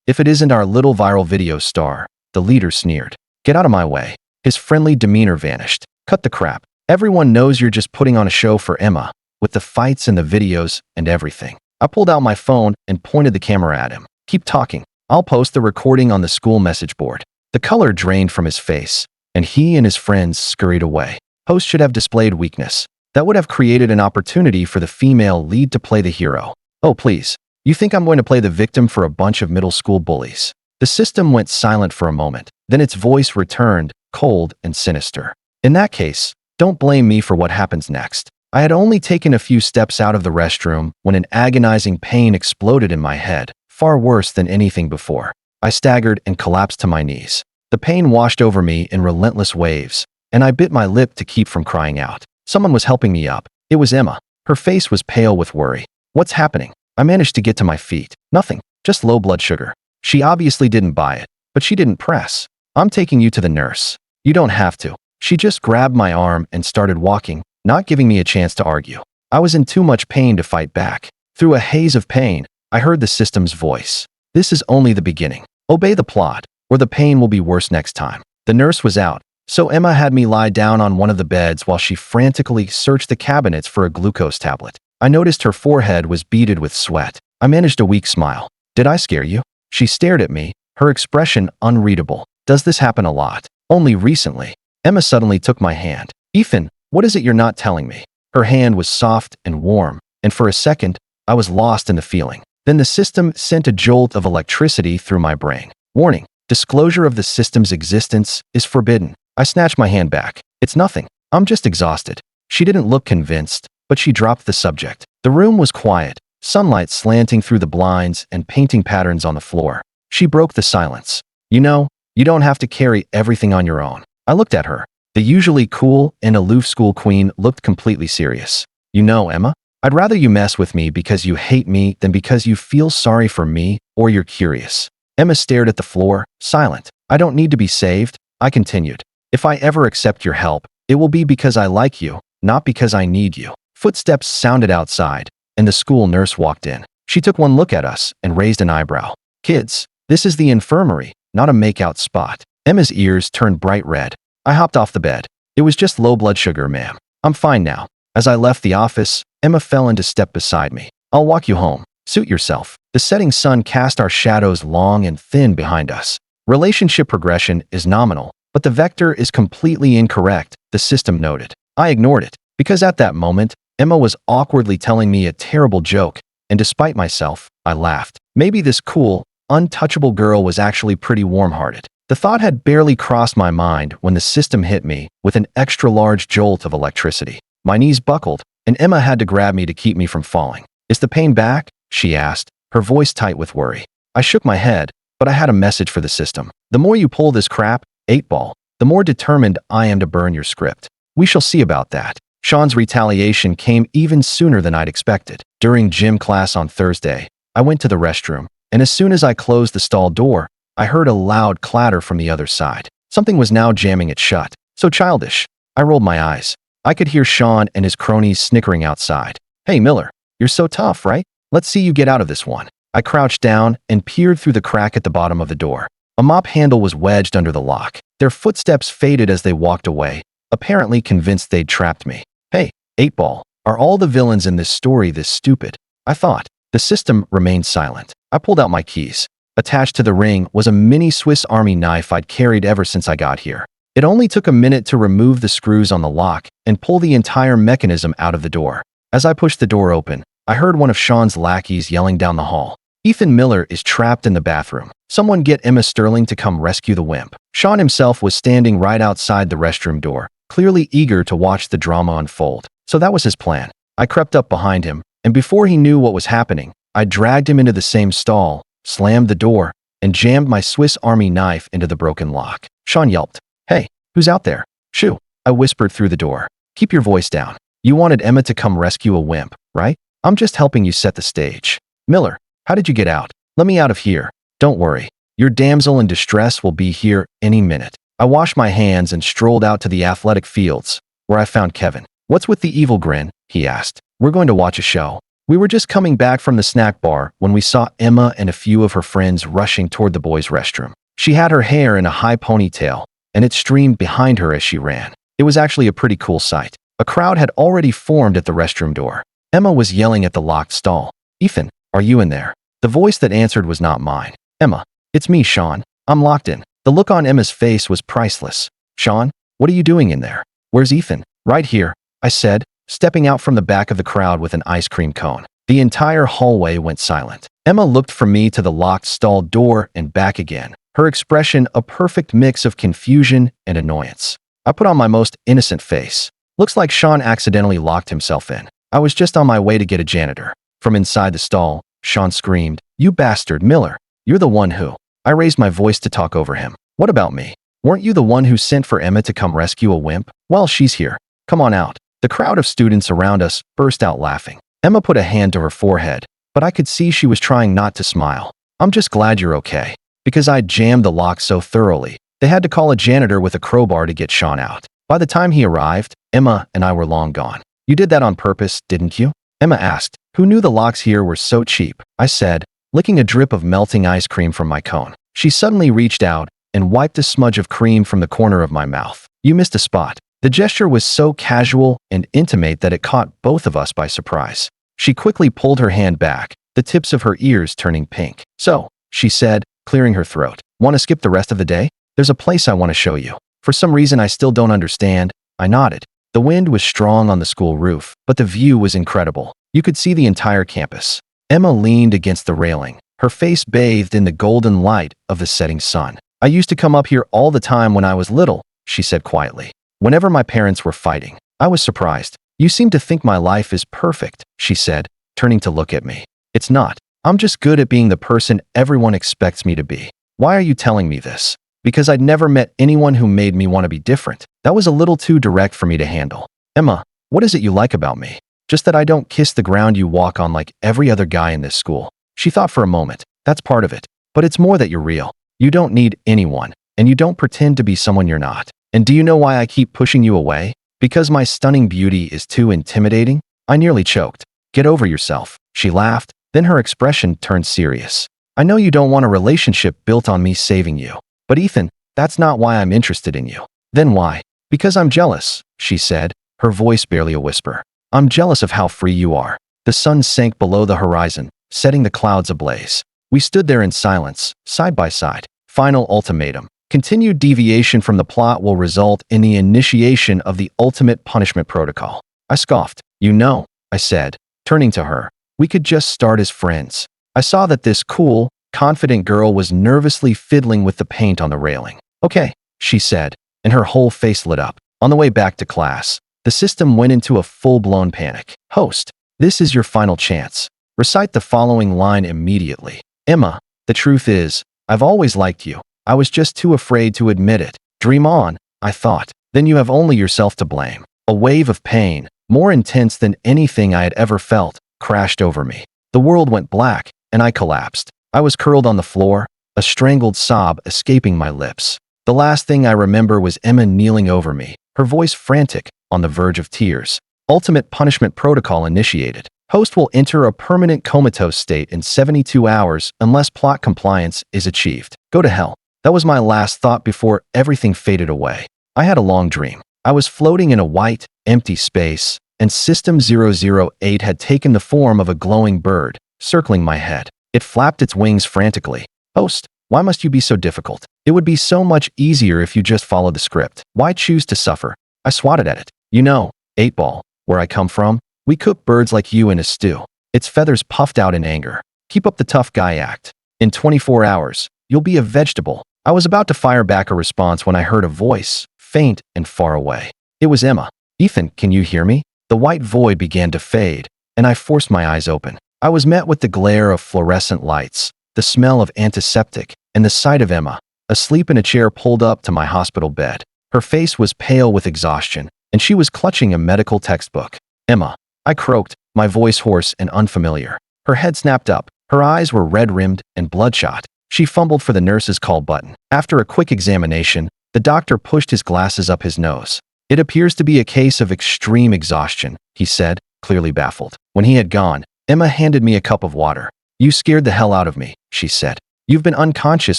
Speaker 1: if it isn't our little viral video star, the leader sneered. Get out of my way. His friendly demeanor vanished. Cut the crap. Everyone knows you're just putting on a show for Emma, with the fights and the videos and everything. I pulled out my phone and pointed the camera at him. Keep talking. I'll post the recording on the school message board. The color drained from his face, and he and his friends scurried away. Host should have displayed weakness. That would have created an opportunity for the female lead to play the hero. Oh, please. You think I'm going to play the victim for a bunch of middle school bullies?" The system went silent for a moment. Then its voice returned, cold and sinister. "In that case, don't blame me for what happens next." I had only taken a few steps out of the restroom when an agonizing pain exploded in my head, far worse than anything before. I staggered and collapsed to my knees. The pain washed over me in relentless waves, and I bit my lip to keep from crying out. Someone was helping me up. It was Emma. Her face was pale with worry. "What's happening?" I managed to get to my feet. "Nothing, just low blood sugar." She obviously didn't buy it, but she didn't press. "I'm taking you to the nurse." "You don't have to." She just grabbed my arm and started walking, not giving me a chance to argue. I was in too much pain to fight back. Through a haze of pain, I heard the system's voice. "This is only the beginning. Obey the plot, or the pain will be worse next time." The nurse was out, so Emma had me lie down on one of the beds while she frantically searched the cabinets for a glucose tablet. I noticed her forehead was beaded with sweat. I managed a weak smile. "Did I scare you?" She stared at me, her expression unreadable. "Does this happen a lot?" "Only recently." Emma suddenly took my hand. "Ethan, what is it you're not telling me?" Her hand was soft and warm, and for a second, I was lost in the feeling. Then the system sent a jolt of electricity through my brain. "Warning, disclosure of the system's existence is forbidden." I snatched my hand back. "It's nothing. I'm just exhausted." She didn't look convinced, but she dropped the subject. The room was quiet, sunlight slanting through the blinds and painting patterns on the floor. She broke the silence. "You know, you don't have to carry everything on your own." I looked at her. The usually cool and aloof school queen looked completely serious. "You know, Emma, I'd rather you mess with me because you hate me than because you feel sorry for me or you're curious." Emma stared at the floor, silent. "I don't need to be saved," I continued. "If I ever accept your help, it will be because I like you, not because I need you." Footsteps sounded outside, and the school nurse walked in. She took one look at us and raised an eyebrow. "Kids, this is the infirmary, not a makeout spot." Emma's ears turned bright red. I hopped off the bed. "It was just low blood sugar, ma'am. I'm fine now." As I left the office, Emma fell into step beside me. "I'll walk you home. Suit yourself." The setting sun cast our shadows long and thin behind us. "Relationship progression is nominal, but the vector is completely incorrect," the system noted. I ignored it, because at that moment, Emma was awkwardly telling me a terrible joke, and despite myself, I laughed. Maybe this cool, untouchable girl was actually pretty warm-hearted. The thought had barely crossed my mind when the system hit me with an extra-large jolt of electricity. My knees buckled, and Emma had to grab me to keep me from falling. "Is the pain back?" she asked, her voice tight with worry. I shook my head, but I had a message for the system. "The more you pull this crap, 8-ball, the more determined I am to burn your script. We shall see about that." Sean's retaliation came even sooner than I'd expected. During gym class on Thursday, I went to the restroom, and as soon as I closed the stall door, I heard a loud clatter from the other side. Something was now jamming it shut. So childish. I rolled my eyes. I could hear Sean and his cronies snickering outside. "Hey, Miller, you're so tough, right? Let's see you get out of this one." I crouched down and peered through the crack at the bottom of the door. A mop handle was wedged under the lock. Their footsteps faded as they walked away, apparently convinced they'd trapped me. "Hey, 8-ball, are all the villains in this story this stupid?" I thought. The system remained silent. I pulled out my keys. Attached to the ring was a mini Swiss Army knife I'd carried ever since I got here. It only took a minute to remove the screws on the lock and pull the entire mechanism out of the door. As I pushed the door open, I heard one of Sean's lackeys yelling down the hall. "Ethan Miller is trapped in the bathroom. Someone get Emma Sterling to come rescue the wimp." Sean himself was standing right outside the restroom door, clearly eager to watch the drama unfold. So that was his plan. I crept up behind him, and before he knew what was happening, I dragged him into the same stall, slammed the door, and jammed my Swiss Army knife into the broken lock. Sean yelped. "Hey, who's out there?" "Shoo," I whispered through the door. "Keep your voice down. You wanted Emma to come rescue a wimp, right? I'm just helping you set the stage." "Miller, how did you get out?" "Let me out of here. Don't worry. Your damsel in distress will be here any minute." I washed my hands and strolled out to the athletic fields, where I found Kevin. "What's with the evil grin?" he asked. "We're going to watch a show." We were just coming back from the snack bar when we saw Emma and a few of her friends rushing toward the boys' restroom. She had her hair in a high ponytail, and it streamed behind her as she ran. It was actually a pretty cool sight. A crowd had already formed at the restroom door. Emma was yelling at the locked stall. "Ethan, are you in there?" The voice that answered was not mine. "Emma, it's me, Sean. I'm locked in." The look on Emma's face was priceless. "Sean, what are you doing in there?" "Where's Ethan?" "Right here," I said, stepping out from the back of the crowd with an ice cream cone. The entire hallway went silent. Emma looked from me to the locked stall door and back again, her expression a perfect mix of confusion and annoyance. I put on my most innocent face. Looks like Sean accidentally locked himself in. I was just on my way to get a janitor. From inside the stall, Sean screamed, "You bastard, Miller! You're the one who—" I raised my voice to talk over him. "What about me? Weren't you the one who sent for Emma to come rescue a wimp? Well, she's here. Come on out." The crowd of students around us burst out laughing. Emma put a hand to her forehead, but I could see she was trying not to smile. "I'm just glad you're okay." Because I'd jammed the lock so thoroughly, they had to call a janitor with a crowbar to get Sean out. By the time he arrived, Emma and I were long gone. "You did that on purpose, didn't you?" Emma asked. "Who knew the locks here were so cheap?" I said, licking a drip of melting ice cream from my cone. She suddenly reached out and wiped a smudge of cream from the corner of my mouth. "You missed a spot." The gesture was so casual and intimate that it caught both of us by surprise. She quickly pulled her hand back, the tips of her ears turning pink. "So," she said, clearing her throat, "want to skip the rest of the day? There's a place I want to show you." For some reason I still don't understand, I nodded. The wind was strong on the school roof, but the view was incredible. You could see the entire campus. Emma leaned against the railing, her face bathed in the golden light of the setting sun. "I used to come up here all the time when I was little," she said quietly. "Whenever my parents were fighting." I was surprised. "You seem to think my life is perfect," she said, turning to look at me. "It's not. I'm just good at being the person everyone expects me to be." "Why are you telling me this?" "Because I'd never met anyone who made me want to be different." That was a little too direct for me to handle. "Emma, what is it you like about me?" "Just that I don't kiss the ground you walk on like every other guy in this school." She thought for a moment. "That's part of it. But it's more that you're real. You don't need anyone, and you don't pretend to be someone you're not. And do you know why I keep pushing you away? Because my stunning beauty is too intimidating?" I nearly choked. "Get over yourself." She laughed, then her expression turned serious. "I know you don't want a relationship built on me saving you. But Ethan, that's not why I'm interested in you." "Then why?" "Because I'm jealous," she said, her voice barely a whisper. "I'm jealous of how free you are." The sun sank below the horizon, setting the clouds ablaze. We stood there in silence, side by side. Final ultimatum. Continued deviation from the plot will result in the initiation of the ultimate punishment protocol. I scoffed. "You know," I said, turning to her, "we could just start as friends." I saw that this cool, confident girl was nervously fiddling with the paint on the railing. "Okay," she said, and her whole face lit up. On the way back to class, the system went into a full-blown panic. "Host, this is your final chance. Recite the following line immediately." "Emma, the truth is, I've always liked you. I was just too afraid to admit it." "Dream on," I thought. "Then you have only yourself to blame." A wave of pain, more intense than anything I had ever felt, crashed over me. The world went black, and I collapsed. I was curled on the floor, a strangled sob escaping my lips. The last thing I remember was Emma kneeling over me, her voice frantic, on the verge of tears. "Ultimate punishment protocol initiated. Host will enter a permanent comatose state in 72 hours unless plot compliance is achieved. Go to hell." That was my last thought before everything faded away. I had a long dream. I was floating in a white, empty space, and System 008 had taken the form of a glowing bird, circling my head. It flapped its wings frantically. "Host, why must you be so difficult? It would be so much easier if you just followed the script. Why choose to suffer?" I swatted at it. "You know, 8-Ball, where I come from, we cook birds like you in a stew." Its feathers puffed out in anger. "Keep up the tough guy act. In 24 hours, you'll be a vegetable." I was about to fire back a response when I heard a voice, faint and far away. It was Emma. "Ethan, can you hear me?" The white void began to fade, and I forced my eyes open. I was met with the glare of fluorescent lights, the smell of antiseptic, and the sight of Emma, asleep in a chair pulled up to my hospital bed. Her face was pale with exhaustion, and she was clutching a medical textbook. "Emma," I croaked, my voice hoarse and unfamiliar. Her head snapped up. Her eyes were red-rimmed and bloodshot. She fumbled for the nurse's call button. After a quick examination, the doctor pushed his glasses up his nose. "It appears to be a case of extreme exhaustion," he said, clearly baffled. When he had gone, Emma handed me a cup of water. "You scared the hell out of me," she said. "You've been unconscious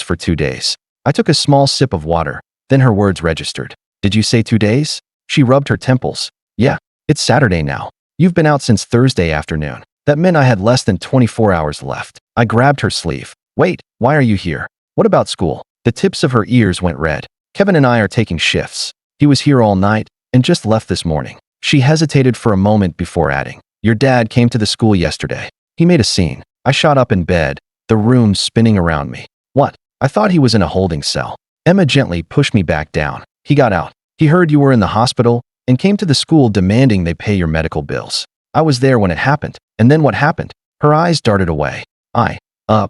Speaker 1: for 2 days." I took a small sip of water, then her words registered. "Did you say 2 days?" She rubbed her temples. "Yeah, it's Saturday now. You've been out since Thursday afternoon." That meant I had less than 24 hours left. I grabbed her sleeve. "Wait, why are you here? What about school?" The tips of her ears went red. "Kevin and I are taking shifts. He was here all night and just left this morning." She hesitated for a moment before adding, "Your dad came to the school yesterday." He made a scene. I shot up in bed, the room spinning around me. What? I thought he was in a holding cell. Emma gently pushed me back down. He got out. He heard you were in the hospital and came to the school demanding they pay your medical bills. I was there when it happened. And then what happened? Her eyes darted away. I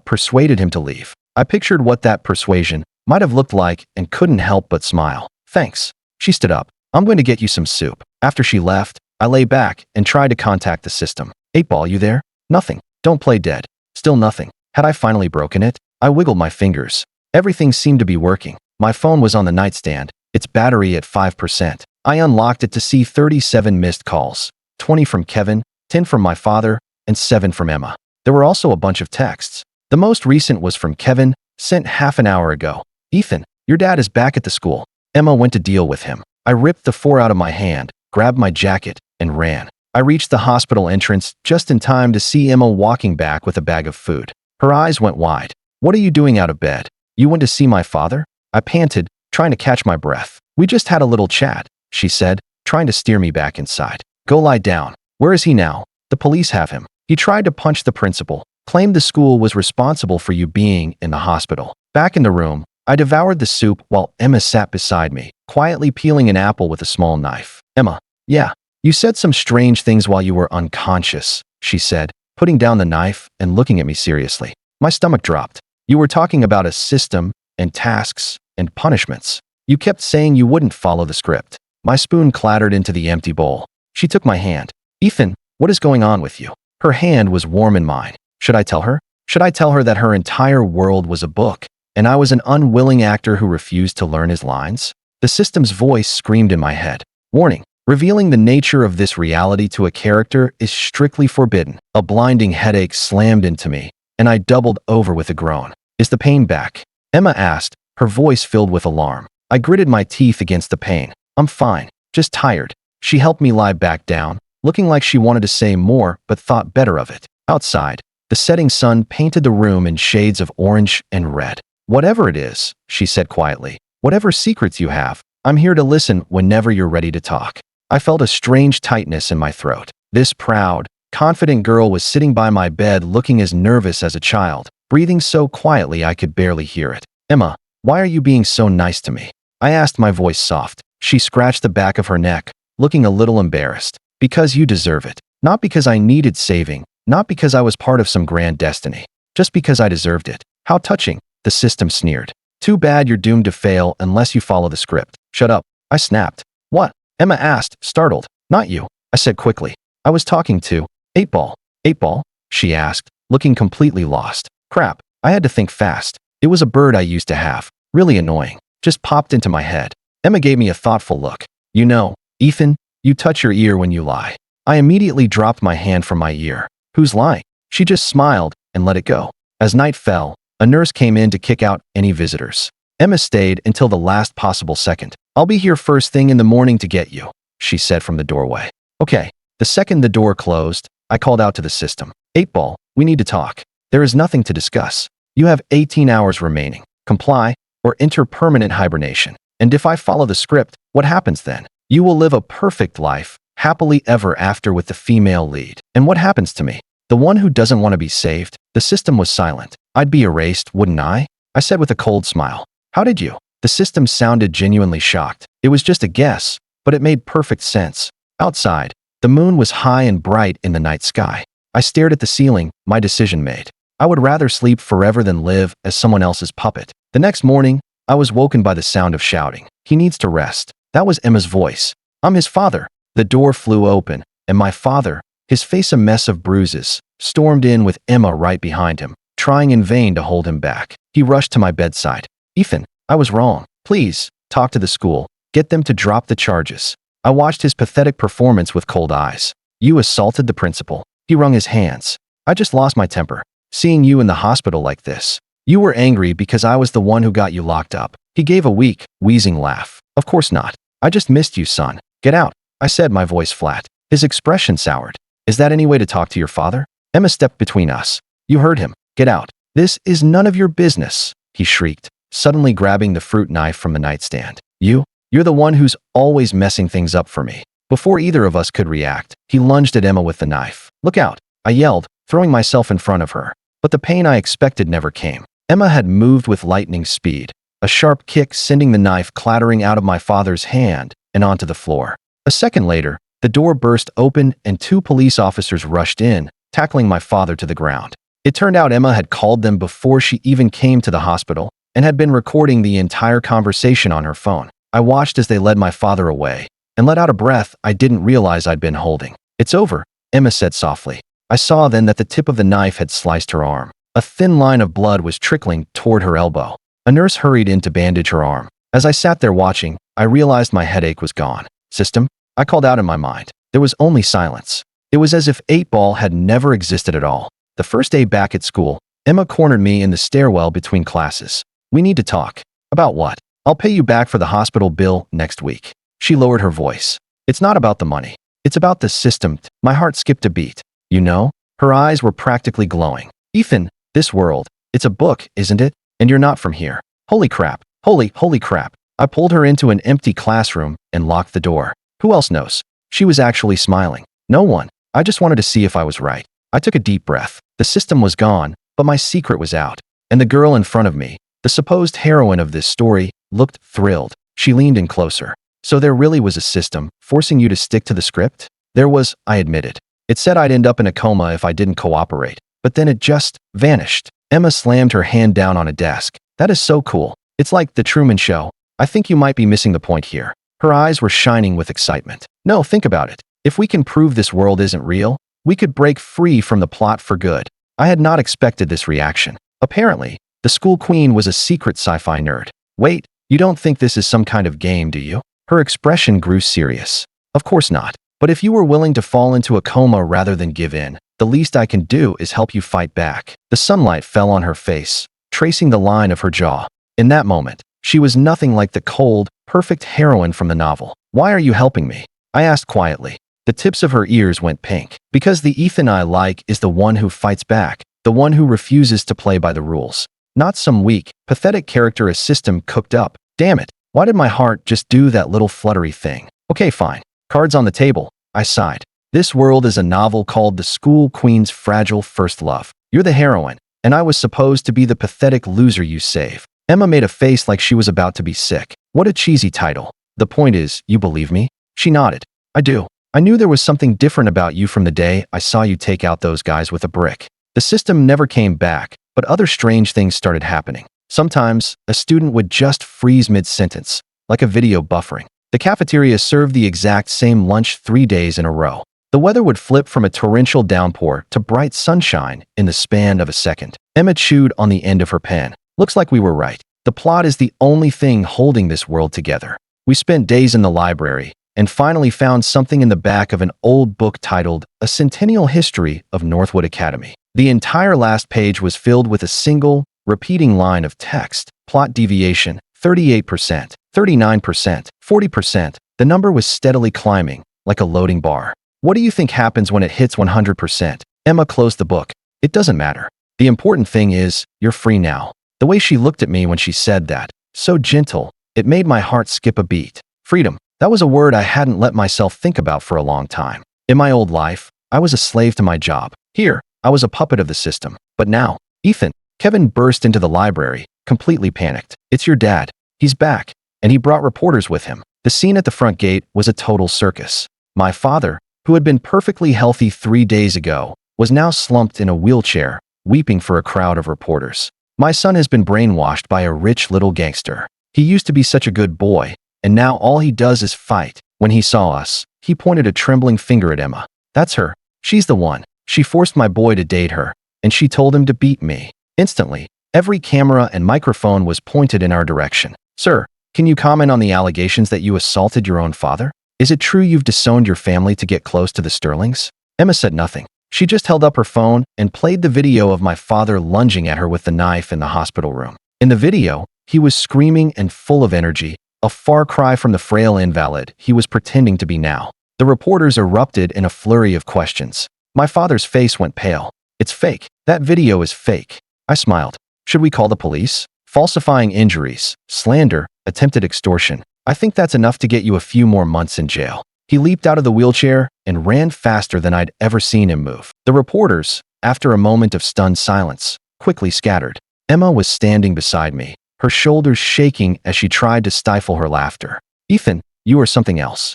Speaker 1: persuaded him to leave. I pictured what that persuasion might have looked like and couldn't help but smile. Thanks. She stood up. I'm going to get you some soup. After she left, I lay back and tried to contact the system. 8-Ball, you there? Nothing. Don't play dead. Still nothing. Had I finally broken it? I wiggled my fingers. Everything seemed to be working. My phone was on the nightstand, its battery at 5%. I unlocked it to see 37 missed calls. 20 from Kevin, 10 from my father, and 7 from Emma. There were also a bunch of texts. The most recent was from Kevin, sent half an hour ago. Ethan, your dad is back at the school. Emma went to deal with him. I ripped the 4 out of my hand, grabbed my jacket, and ran. I reached the hospital entrance just in time to see Emma walking back with a bag of food. Her eyes went wide. What are you doing out of bed? You went to see my father? I panted, trying to catch my breath. We just had a little chat, she said, trying to steer me back inside. Go lie down. Where is he now? The police have him. He tried to punch the principal, claimed the school was responsible for you being in the hospital. Back in the room, I devoured the soup while Emma sat beside me, quietly peeling an apple with a small knife. Emma, yeah, you said some strange things while you were unconscious, she said, putting down the knife and looking at me seriously. My stomach dropped. You were talking about a system and tasks and punishments. You kept saying you wouldn't follow the script. My spoon clattered into the empty bowl. She took my hand. Ethan, what is going on with you? Her hand was warm in mine. Should I tell her? Should I tell her that her entire world was a book, and I was an unwilling actor who refused to learn his lines? The system's voice screamed in my head. Warning. Revealing the nature of this reality to a character is strictly forbidden. A blinding headache slammed into me, and I doubled over with a groan. Is the pain back? Emma asked, her voice filled with alarm. I gritted my teeth against the pain. I'm fine, just tired. She helped me lie back down, looking like she wanted to say more but thought better of it. Outside, the setting sun painted the room in shades of orange and red. Whatever it is, she said quietly, whatever secrets you have, I'm here to listen whenever you're ready to talk. I felt a strange tightness in my throat. This proud, confident girl was sitting by my bed looking as nervous as a child, breathing so quietly I could barely hear it. Emma, why are you being so nice to me? I asked, my voice soft. She scratched the back of her neck, looking a little embarrassed. Because you deserve it. Not because I needed saving, not because I was part of some grand destiny. Just because I deserved it. How touching, the system sneered. Too bad you're doomed to fail unless you follow the script. Shut up, I snapped. What? Emma asked, startled. Not you, I said quickly. I was talking to 8-Ball. 8-Ball? She asked, looking completely lost. Crap, I had to think fast. It was a bird I used to have. Really annoying. Just popped into my head. Emma gave me a thoughtful look. You know, Ethan, you touch your ear when you lie. I immediately dropped my hand from my ear. Who's lying? She just smiled and let it go. As night fell, a nurse came in to kick out any visitors. Emma stayed until the last possible second. I'll be here first thing in the morning to get you, she said from the doorway. Okay. The second the door closed, I called out to the system. 8-Ball, we need to talk. There is nothing to discuss. You have 18 hours remaining. Comply or enter permanent hibernation. And if I follow the script, what happens then? You will live a perfect life, happily ever after with the female lead. And what happens to me? The one who doesn't want to be saved? The system was silent. I'd be erased, wouldn't I? I said with a cold smile. How did you? The system sounded genuinely shocked. It was just a guess, but it made perfect sense. Outside, the moon was high and bright in the night sky. I stared at the ceiling, my decision made. I would rather sleep forever than live as someone else's puppet. The next morning, I was woken by the sound of shouting. He needs to rest. That was Emma's voice. I'm his father. The door flew open, and my father, his face a mess of bruises, stormed in with Emma right behind him, trying in vain to hold him back. He rushed to my bedside. Ethan, I was wrong. Please, talk to the school. Get them to drop the charges. I watched his pathetic performance with cold eyes. You assaulted the principal. He wrung his hands. I just lost my temper. Seeing you in the hospital like this. You were angry because I was the one who got you locked up. He gave a weak, wheezing laugh. Of course not. I just missed you, son. Get out, I said, my voice flat. His expression soured. Is that any way to talk to your father? Emma stepped between us. You heard him. Get out. This is none of your business, he shrieked, suddenly grabbing the fruit knife from the nightstand. You're the one who's always messing things up for me. Before either of us could react, he lunged at Emma with the knife. Look out, I yelled, throwing myself in front of her. But the pain I expected never came. Emma had moved with lightning speed, a sharp kick sending the knife clattering out of my father's hand and onto the floor. A second later, the door burst open and 2 police officers rushed in, tackling my father to the ground. It turned out Emma had called them before she even came to the hospital and had been recording the entire conversation on her phone. I watched as they led my father away and let out a breath I didn't realize I'd been holding. "It's over," Emma said softly. I saw then that the tip of the knife had sliced her arm. A thin line of blood was trickling toward her elbow. A nurse hurried in to bandage her arm. As I sat there watching, I realized my headache was gone. "System?" I called out in my mind. There was only silence. It was as if 8-ball had never existed at all. The first day back at school, Emma cornered me in the stairwell between classes. "We need to talk." "About what?" "I'll pay you back for the hospital bill next week." She lowered her voice. "It's not about the money. It's about the system." My heart skipped a beat. "You know?" Her eyes were practically glowing. "Ethan, this world, it's a book, isn't it? And you're not from here." Holy crap. Holy crap. I pulled her into an empty classroom and locked the door. "Who else knows?" She was actually smiling. "No one. I just wanted to see if I was right." I took a deep breath. The system was gone, but my secret was out. And the girl in front of me, the supposed heroine of this story, looked thrilled. She leaned in closer. "So there really was a system, forcing you to stick to the script?" "There was," I admitted. "It said I'd end up in a coma if I didn't cooperate. But then it just vanished." Emma slammed her hand down on a desk. "That is so cool. It's like The Truman Show. I think you might be missing the point here." Her eyes were shining with excitement. "No, think about it. If we can prove this world isn't real, we could break free from the plot for good." I had not expected this reaction. Apparently, the school queen was a secret sci-fi nerd. "Wait, you don't think this is some kind of game, do you?" Her expression grew serious. "Of course not. But if you were willing to fall into a coma rather than give in, the least I can do is help you fight back." The sunlight fell on her face, tracing the line of her jaw. In that moment, she was nothing like the cold, perfect heroine from the novel. "Why are you helping me?" I asked quietly. The tips of her ears went pink. "Because the Ethan I like is the one who fights back, the one who refuses to play by the rules. Not some weak, pathetic character a system cooked up. Damn it, why did my heart just do that little fluttery thing?" "Okay, fine. Cards on the table," I sighed. "This world is a novel called The School Queen's Fragile First Love. You're the heroine, and I was supposed to be the pathetic loser you save." Emma made a face like she was about to be sick. "What a cheesy title. The point is, you believe me?" She nodded. "I do. I knew there was something different about you from the day I saw you take out those guys with a brick." The system never came back, but other strange things started happening. Sometimes, a student would just freeze mid-sentence, like a video buffering. The cafeteria served the exact same lunch 3 days in a row. The weather would flip from a torrential downpour to bright sunshine in the span of a second. Emma chewed on the end of her pen. "Looks like we were right. The plot is the only thing holding this world together." We spent days in the library and finally found something in the back of an old book titled A Centennial History of Northwood Academy. The entire last page was filled with a single, repeating line of text. Plot deviation, 38%, 39%, 40%. The number was steadily climbing, like a loading bar. "What do you think happens when it hits 100%? Emma closed the book. "It doesn't matter. The important thing is, you're free now." The way she looked at me when she said that, so gentle, it made my heart skip a beat. Freedom. That was a word I hadn't let myself think about for a long time. In my old life, I was a slave to my job. Here, I was a puppet of the system. But now, "Ethan," Kevin burst into the library, completely panicked. "It's your dad. He's back. And he brought reporters with him." The scene at the front gate was a total circus. My father, who had been perfectly healthy 3 days ago, was now slumped in a wheelchair, weeping for a crowd of reporters. "My son has been brainwashed by a rich little gangster. He used to be such a good boy, and now all he does is fight." When he saw us, he pointed a trembling finger at Emma. "That's her. She's the one. She forced my boy to date her, and she told him to beat me." Instantly, every camera and microphone was pointed in our direction. "Sir, can you comment on the allegations that you assaulted your own father? Is it true you've disowned your family to get close to the Sterlings?" Emma said nothing. She just held up her phone and played the video of my father lunging at her with the knife in the hospital room. In the video, he was screaming and full of energy, a far cry from the frail invalid he was pretending to be now. The reporters erupted in a flurry of questions. My father's face went pale. "It's fake. That video is fake." I smiled. "Should we call the police? Falsifying injuries, slander, attempted extortion. I think that's enough to get you a few more months in jail." He leaped out of the wheelchair and ran faster than I'd ever seen him move. The reporters, after a moment of stunned silence, quickly scattered. Emma was standing beside me, her shoulders shaking as she tried to stifle her laughter. Ethan, you are something else.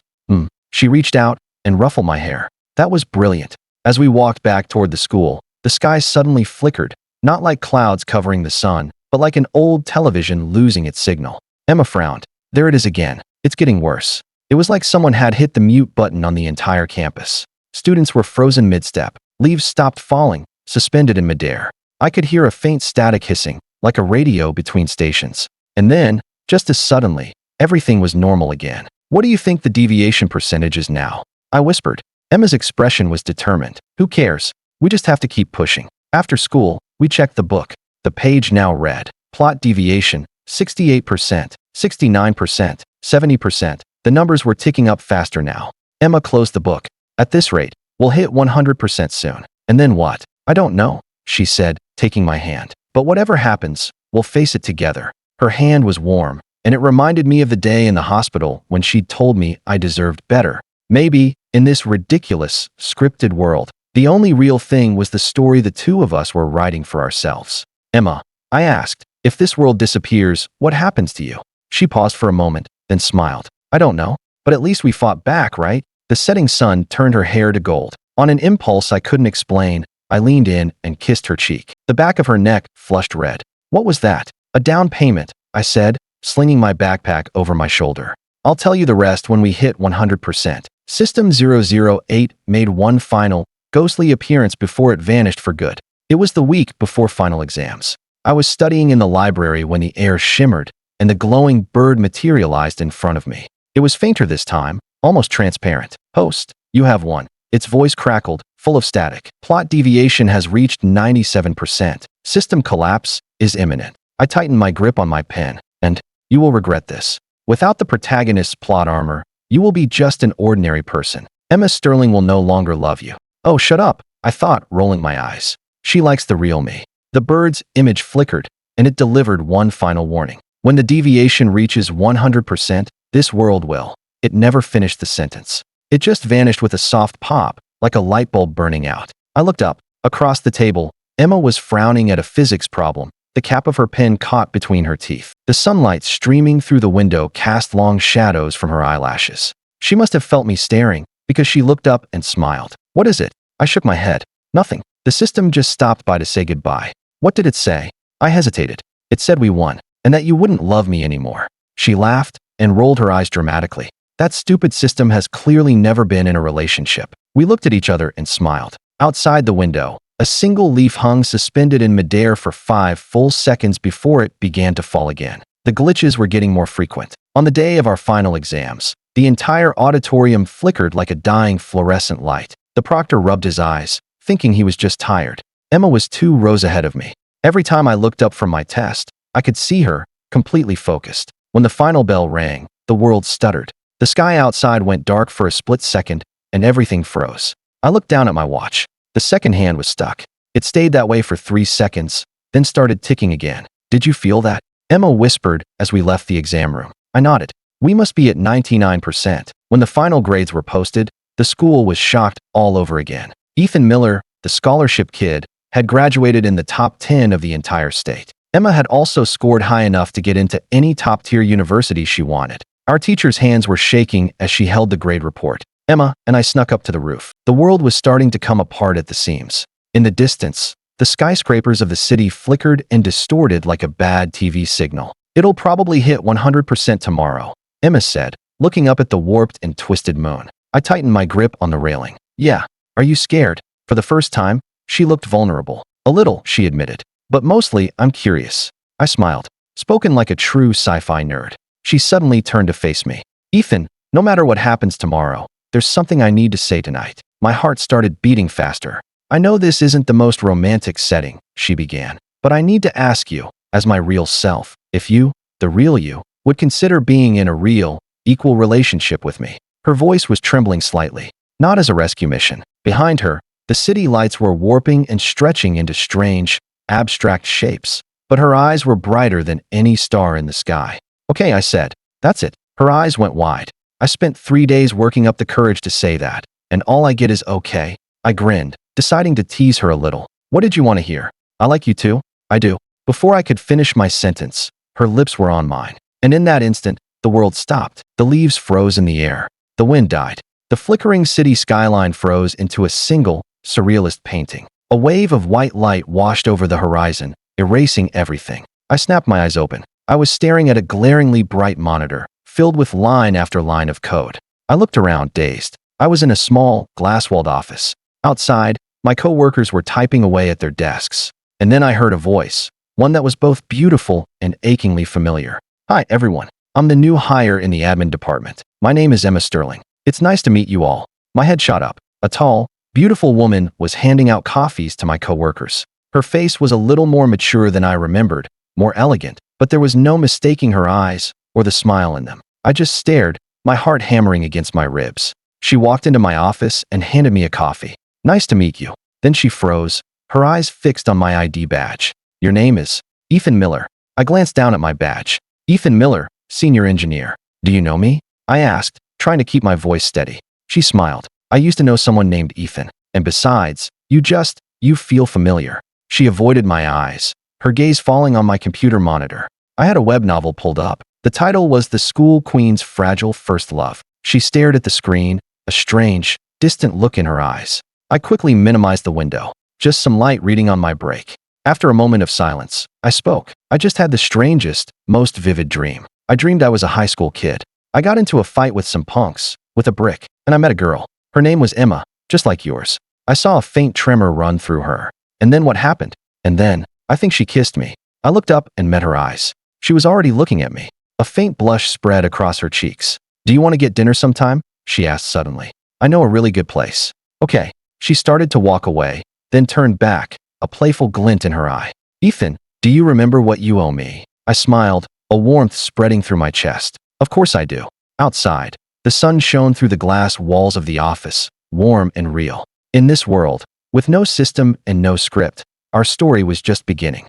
Speaker 1: She reached out and ruffled my hair. That was brilliant. As we walked back toward the school, the sky suddenly flickered, not like clouds covering the sun, but like an old television losing its signal. Emma frowned. There it is again. It's getting worse. It was like someone had hit the mute button on the entire campus. Students were frozen mid-step. Leaves stopped falling, suspended in midair. I could hear a faint static hissing, like a radio between stations. And then, just as suddenly, everything was normal again. What do you think the deviation percentage is now? I whispered. Emma's expression was determined. Who cares? We just have to keep pushing. After school, we checked the book. The page now read, plot deviation, 68%, 69%, 70%. The numbers were ticking up faster now. Emma closed the book. At this rate, we'll hit 100% soon. And then what? I don't know, she said, taking my hand. But whatever happens, we'll face it together. Her hand was warm, and it reminded me of the day in the hospital when she'd told me I deserved better. Maybe, in this ridiculous, scripted world, the only real thing was the story the two of us were writing for ourselves. Emma, I asked, if this world disappears, what happens to you? She paused for a moment, then smiled. I don't know, but at least we fought back, right? The setting sun turned her hair to gold. On an impulse I couldn't explain, I leaned in and kissed her cheek. The back of her neck flushed red. What was that? A down payment, I said, slinging my backpack over my shoulder. I'll tell you the rest when we hit 100%. System 008 made one final, ghostly appearance before it vanished for good. It was the week before final exams. I was studying in the library when the air shimmered, and the glowing bird materialized in front of me. It was fainter this time, almost transparent. Host, you have won. Its voice crackled, full of static. Plot deviation has reached 97%. System collapse is imminent. I tightened my grip on my pen, and you will regret this. Without the protagonist's plot armor, you will be just an ordinary person. Emma Sterling will no longer love you. Oh, shut up, I thought, rolling my eyes. She likes the real me. The bird's image flickered, and it delivered one final warning. When the deviation reaches 100%, this world will. It never finished the sentence. It just vanished with a soft pop, like a light bulb burning out. I looked up. Across the table, Emma was frowning at a physics problem, the cap of her pen caught between her teeth. The sunlight streaming through the window cast long shadows from her eyelashes. She must have felt me staring, because she looked up and smiled. What is it? I shook my head. Nothing. The system just stopped by to say goodbye. What did it say? I hesitated. It said we won, and that you wouldn't love me anymore. She laughed and rolled her eyes dramatically. That stupid system has clearly never been in a relationship. We looked at each other and smiled. Outside the window, a single leaf hung suspended in midair for 5 full seconds before it began to fall again. The glitches were getting more frequent. On the day of our final exams, the entire auditorium flickered like a dying fluorescent light. The proctor rubbed his eyes, thinking he was just tired. Emma was 2 rows ahead of me. Every time I looked up from my test, I could see her, completely focused. When the final bell rang, the world stuttered. The sky outside went dark for a split second, and everything froze. I looked down at my watch. The second hand was stuck. It stayed that way for 3 seconds, then started ticking again. Did you feel that? Emma whispered as we left the exam room. I nodded. We must be at 99%. When the final grades were posted, the school was shocked all over again. Ethan Miller, the scholarship kid, had graduated in the top 10 of the entire state. Emma had also scored high enough to get into any top-tier university she wanted. Our teacher's hands were shaking as she held the grade report. Emma and I snuck up to the roof. The world was starting to come apart at the seams. In the distance, the skyscrapers of the city flickered and distorted like a bad TV signal. It'll probably hit 100% tomorrow, Emma said, looking up at the warped and twisted moon. I tightened my grip on the railing. Yeah, are you scared? For the first time, she looked vulnerable. A little, she admitted. But mostly, I'm curious. I smiled, spoken like a true sci-fi nerd. She suddenly turned to face me. Ethan, no matter what happens tomorrow, there's something I need to say tonight. My heart started beating faster. I know this isn't the most romantic setting, she began, but I need to ask you, as my real self, if you, the real you, would consider being in a real, equal relationship with me. Her voice was trembling slightly, not as a rescue mission. Behind her, the city lights were warping and stretching into strange, abstract shapes, but her eyes were brighter than any star in the sky. Okay, I said. That's it. Her eyes went wide. I spent 3 days working up the courage to say that, and all I get is okay. I grinned, deciding to tease her a little. What did you want to hear? I like you too. I do. Before I could finish my sentence, her lips were on mine. And in that instant, the world stopped. The leaves froze in the air. The wind died. The flickering city skyline froze into a single, surrealist painting. A wave of white light washed over the horizon, erasing everything. I snapped my eyes open. I was staring at a glaringly bright monitor, filled with line after line of code. I looked around, dazed. I was in a small, glass-walled office. Outside, my co-workers were typing away at their desks. And then I heard a voice, one that was both beautiful and achingly familiar. Hi, everyone. I'm the new hire in the admin department. My name is Emma Sterling. It's nice to meet you all. My head shot up. A tall, beautiful woman was handing out coffees to my co-workers. Her face was a little more mature than I remembered, more elegant, but there was no mistaking her eyes or the smile in them. I just stared, my heart hammering against my ribs. She walked into my office and handed me a coffee. Nice to meet you. Then she froze, her eyes fixed on my ID badge. Your name is Ethan Miller. I glanced down at my badge. Ethan Miller, senior engineer. Do you know me? I asked, trying to keep my voice steady. She smiled. I used to know someone named Ethan. And besides, you feel familiar. She avoided my eyes, her gaze falling on my computer monitor. I had a web novel pulled up. The title was The School Queen's Fragile First Love. She stared at the screen, a strange, distant look in her eyes. I quickly minimized the window, just some light reading on my break. After a moment of silence, I spoke. I just had the strangest, most vivid dream. I dreamed I was a high school kid. I got into a fight with some punks, with a brick, and I met a girl. Her name was Emma, just like yours. I saw a faint tremor run through her. And then what happened? And then, I think she kissed me. I looked up and met her eyes. She was already looking at me. A faint blush spread across her cheeks. Do you want to get dinner sometime? She asked suddenly. I know a really good place. Okay. She started to walk away, then turned back, a playful glint in her eye. Ethan, do you remember what you owe me? I smiled, a warmth spreading through my chest. Of course I do. Outside, the sun shone through the glass walls of the office, warm and real. In this world, with no system and no script, our story was just beginning.